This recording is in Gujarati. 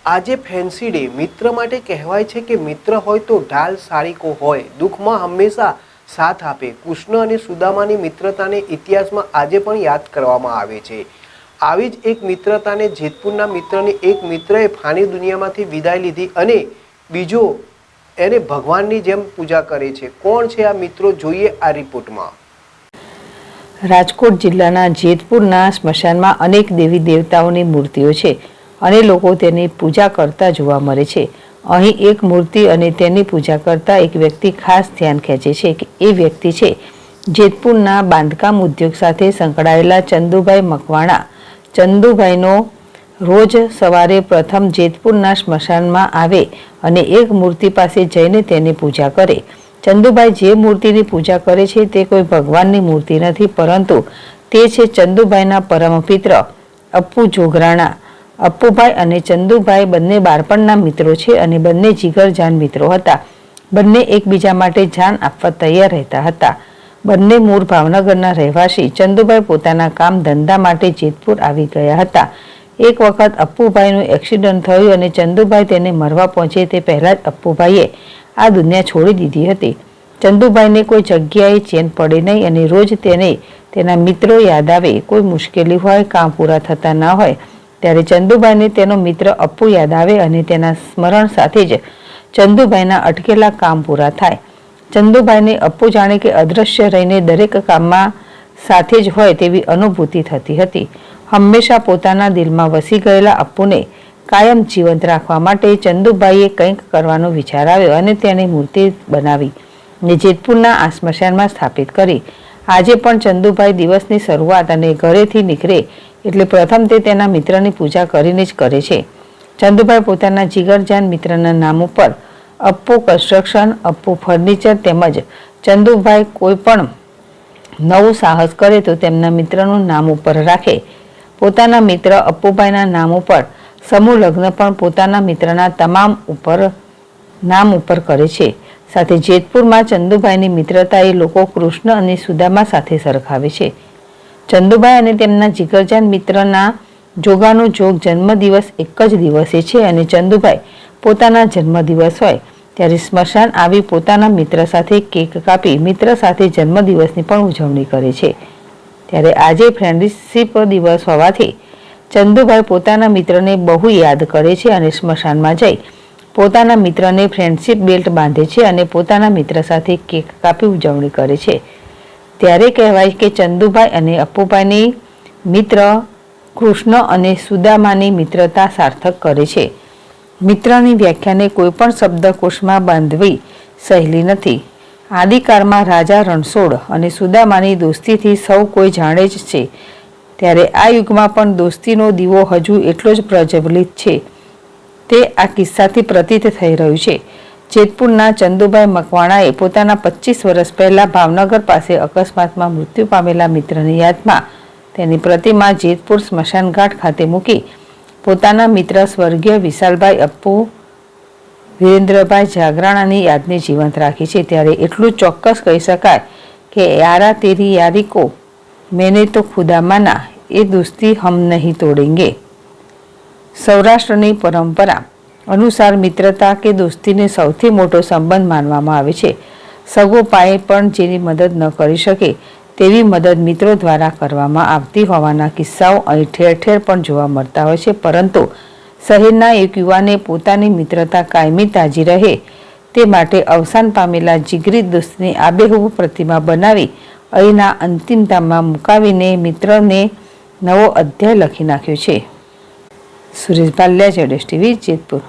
આજે ફેન્સી ડે મિત્ર માટે કહેવાય છે કે મિત્ર હોય તો ઢાલ સારીકો હોય, દુઃખમાં હંમેશા સાથ આપે. કૃષ્ણ અને સુદામાની મિત્રતાને ઇતિહાસમાં આજે પણ યાદ કરવામાં આવે છે. આવી જ એક મિત્રતાને જેતપુરના મિત્રની એક મિત્રએ ફાની દુનિયામાંથી વિદાય લીધી અને બીજો એને ભગવાનની જેમ પૂજા કરે છે. કોણ છે આ મિત્રો, જોઈએ આ રિપોર્ટમાં. રાજકોટ જિલ્લાના જેતપુરના સ્મશાનમાં અનેક દેવી દેવતાઓની મૂર્તિઓ છે અને લોકો તેની પૂજા કરતા જોવા મળે છે. અહીં એક મૂર્તિ અને તેની પૂજા કરતા એક વ્યક્તિ ખાસ ધ્યાન ખેંચે છે કે એ વ્યક્તિ છે જેતપુરના બાંધકામ ઉદ્યોગ સાથે સંકળાયેલા ચંદુભાઈ મકવાણા. ચંદુભાઈનો રોજ સવારે પ્રથમ જેતપુરના સ્મશાનમાં આવે અને એક મૂર્તિ પાસે જઈને તેની પૂજા કરે. ચંદુભાઈ જે મૂર્તિની પૂજા કરે છે તે કોઈ ભગવાનની મૂર્તિ નથી, પરંતુ તે છે ચંદુભાઈના પરમપિત્ર અપ્પુ જોગરાણા. અપ્પુભાઈ અને ચંદુભાઈ બંને બાળપણના મિત્રો છે અને બંને જીગરજાન મિત્રો હતા. બંને એકબીજા માટે જાન આપવા તૈયાર રહેતા હતા. બંને મૂળ ભાવનગરના રહેવાસી. ચંદુભાઈ પોતાના કામ ધંધા માટે જેતપુર આવી ગયા હતા. એક વખત અપ્પુભાઈનું એક્સિડન્ટ થયું અને ચંદુભાઈ તેને મરવા પહોંચે તે પહેલાં જ અપ્પુભાઈએ આ દુનિયા છોડી દીધી હતી. ચંદુભાઈને કોઈ જગ્યાએ ચેન પડે નહીં અને રોજ તેને તેના મિત્રો યાદ આવે. કોઈ મુશ્કેલી હોય, કામ પૂરા થતા ના હોય ત્યારે ચંદુભાઈને તેનો મિત્ર અપ્પુ યાદ આવે અને તેના સ્મરણ સાથે જ ચંદુભાઈના અટકેલા કામ પૂરા થાય. ચંદુભાઈને અપ્પુ જાણે કે અદૃશ્ય રહીને દરેક કામમાં સાથે જ હોય તેવી અનુભૂતિ થતી હતી. હંમેશા પોતાના દિલમાં વસી ગયેલા અપ્પુને કાયમ જીવંત રાખવા માટે ચંદુભાઈએ કંઈક કરવાનો વિચાર આવ્યો અને તેની મૂર્તિ બનાવી અને જેતપુરના આ સ્મશાનમાં સ્થાપિત કરી. આજે પણ ચંદુભાઈ દિવસની શરૂઆત અને ઘરેથી નીકળે એટલે પ્રથમ તે તેના મિત્રની પૂજા કરીને જ કરે છે. ચંદુભાઈ પોતાના જીગરજાન મિત્રના નામ ઉપર અપ્પુ કન્સ્ટ્રક્શન, અપ્પુ ફર્નિચર તેમજ ચંદુભાઈ કોઈ પણ નવું સાહસ કરે તો તેમના મિત્રનું નામ ઉપર રાખે. પોતાના મિત્ર અપ્પુભાઈના નામ ઉપર સમૂહ લગ્ન પણ પોતાના મિત્રના તમામ નામ ઉપર કરે છે. સાથે જેતપુરમાં ચંદુભાઈની મિત્રતા એ લોકો કૃષ્ણ અને સુદામા સાથે સરખાવે છે. ચંદુભાઈ અને તેમના જીગરજાન મિત્રના જોગાનો જોગ જન્મદિવસ એક જ દિવસે છે અને ચંદુભાઈ પોતાના જન્મદિવસ હોય ત્યારે સ્મશાન આવી પોતાના મિત્ર સાથે કેક કાપી મિત્ર સાથે જન્મદિવસની પણ ઉજવણી કરે છે. ત્યારે આજે ફ્રેન્ડશિપ દિવસ હોવાથી ચંદુભાઈ પોતાના મિત્રને બહુ યાદ કરે છે અને સ્મશાનમાં જઈ પોતાના મિત્રને ફ્રેન્ડશિપ બેલ્ટ બાંધે છે અને પોતાના મિત્ર સાથે કેક કાપી ઉજવણી કરે છે. ત્યારે કહેવાય કે ચંદુભાઈ અને અપ્પુભાઈની મિત્ર કૃષ્ણ અને સુદામાની મિત્રતા સાર્થક કરે છે. મિત્રની વ્યાખ્યાને કોઈ પણ શબ્દકોશમાં બાંધવી સહેલી નથી. આદિકાળમાં રાજા રણછોડ અને સુદામાની દોસ્તીથી સૌ કોઈ જાણે જ છે. ત્યારે આ યુગમાં પણ દોસ્તીનો દીવો હજુ એટલો જ પ્રજ્વલિત છે તે આ કિસ્સાથી પ્રતીત થઈ રહ્યું છે. જેતપુરના ચંદુભાઈ મકવાણાએ પોતાના 25 વર્ષ પહેલાં ભાવનગર પાસે અકસ્માતમાં મૃત્યુ પામેલા મિત્રની યાદમાં તેની પ્રતિમા જેતપુર સ્મશાન ઘાટ ખાતે મૂકી પોતાના મિત્ર સ્વર્ગીય વિશાલભાઈ અપ્પુ વિરેન્દ્રભાઈ જાગરાણાની યાદને જીવંત રાખી છે. ત્યારે એટલું ચોક્કસ કહી શકાય કે યારા તેરી યારી કો મેને તો ખુદા માના, એ દોસ્તી હમ નહીં તોડેંગે. સૌરાષ્ટ્રની પરંપરા અનુસાર મિત્રતા કે દોસ્તીને સૌથી મોટો સંબંધ માનવામાં આવે છે. સગો પાયે પણ જેની મદદ ન કરી શકે તેવી મદદ મિત્રો દ્વારા કરવામાં આવતી હોવાના કિસ્સાઓ અહીં ઠેર ઠેર પણ જોવા મળતા હોય છે. પરંતુ શહેરના એક યુવાને પોતાની મિત્રતા કાયમી તાજી રહે તે માટે અવસાન પામેલા જીગરી દોસ્તની આબેહૂબ પ્રતિમા બનાવી અહીંના અંતિમતામાં મુકાવીને મિત્રને નવો અધ્યાય લખી નાખ્યો છે. સુરેશ ભાલિયા, ZSTV, જેતપુર.